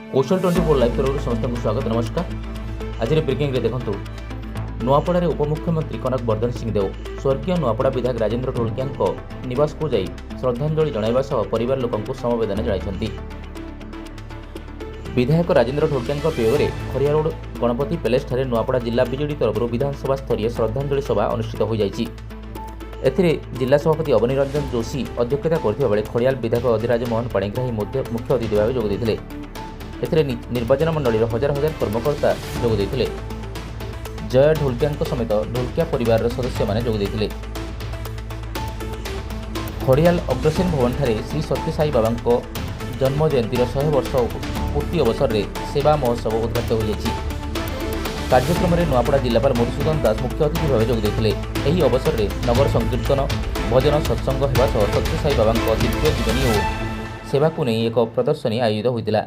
कौशल 24 live तरफ समस्त स्वागत नमस्कार। आज ब्रेकिंग देखु नुआपड़ा उपमुख्यमंत्री कनक वर्धन सिंह देव स्वर्गीय नुआपड़ा विधायक राजेन्द्र ढोलकिया निवास को जाई श्रद्धांजलि जणाइबा सह परिवार लोकंकु समवेदना जणाइछन्ति। विधायक राजेन्द्र ढोलकिया पेयरे खरिया रोड गणपति पैलेस ठारे नुआपड़ा जिला बीजेडी तरफ विधानसभा स्तरीय श्रद्धांजलि सभा अनुष्ठित हो जाइछि। एथिरे जिला सभापति अवनीरंजन जोशी अध्यक्षता करथिबा बेले खड़ियाल विधायक अधिराज मोहन पाणिग्राही मुख्य अतिथि भाव जोग देथिले। एथिरे निर्वाचन मंडल हजार हजार कर्मकर्ता जोग देथिले। जय ढोलकिया समेत ढोलकिया परिवार सदस्य माने जोग देथिले। खड़ियाल अग्रसेन भवन ठारे श्री सत्य साई बाबा जन्म जयंतीर 100 वर्ष पूर्ति अवसर में सेवा महोत्सव उद्घाटित हो जाइछि। कार्यक्रम में नुआपड़ा जिलापाल मधुसूदन दास मुख्य अतिथि भाव जोग देथिले। एही अवसर में नगर संकीर्तन भजन सत्संग हेबा सह सत्य साई बाबा दिव्य जीवनी और सेवा को नहीं एक प्रदर्शनी आयोजित होइतिला।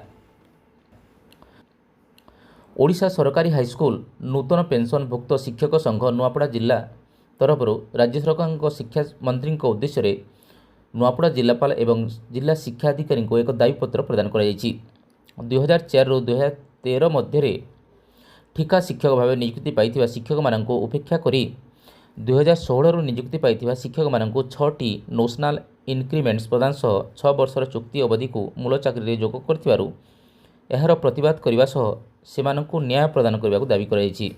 ओडिशा सरकारी हाईस्कूल नूतन पेंशनभुक्त शिक्षक संघ नुआपड़ा जिला तरफ राज्य सरकार शिक्षा मंत्री उद्देश्य नुआपड़ा जिलापाल एवं जिला शिक्षा अधिकारी को एक दाबीपत्र प्रदान कर 2004 ରୁ 2013 मध्य ठिका शिक्षक भाव नियुक्ति पाई शिक्षक मानक उपेक्षा करी 2016 ରୁ नियुक्ति पाई शिक्षक मानक 6टी नेशनल इनक्रिमेंट्स प्रदान सह 6 वर्षर चुक्ति अवधि को मूल चाकरी जोग कर यार प्रतिवाद करने सह सेमानंकु न्याय प्रदान करने को दाबी कराई।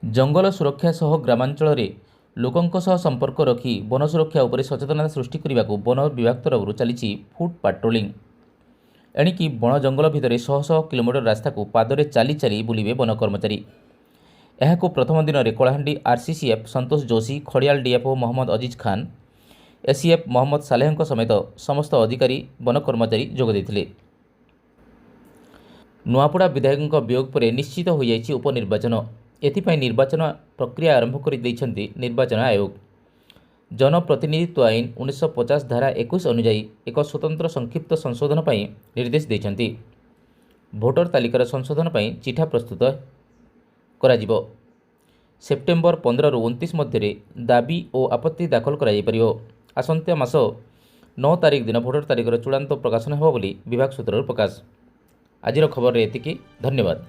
जंगल सुरक्षा सह ग्रामांचल रे लोकंक सह संपर्क रखी वन सुरक्षा उपरे सचेतनता सृष्टि करने को वन विभाग तरफ चली फुट पाट्रोलिंग। एणिकी वन जंगल भितर शह शह किलोमीटर रास्ता को पादरे चाली चाली बुलिबे वन कर्मचारी। यह प्रथम दिन में कलाहांडी आरसीसीएफ संतोष जोशी, खड़ियाल डीएफओ मोहम्मद अजीज खान, एसीएफ मोहम्मद सालेह समेत समस्त अधिकारी वन कर्मचारी जोग देथिले। नुआपड़ा विधायक वियोग पर निश्चित हो जाइछि उपनिर्वाचन। एथिपाई निर्वाचन प्रक्रिया आरंभ कर निर्वाचन आयोग जनप्रतिनिधित्व आईन 1950 धारा 21 अनुजाई एक स्वतंत्र संक्षिप्त संशोधन पर निर्देश देइछन्ति। भोटर तालिकार संशोधन पर चिठा प्रस्तुत करा सेप्टेम्बर 15 ରୁ 29 मध्य दाबी और आपत्ति दाखल करा आसंता मास 9 तारिख दिन भोटर तालिकार चूड़ांत प्रकाशन हेबो बोली विभाग सूत्रରୁ प्रकाश। आजिर खबर एतिकी। धन्यवाद।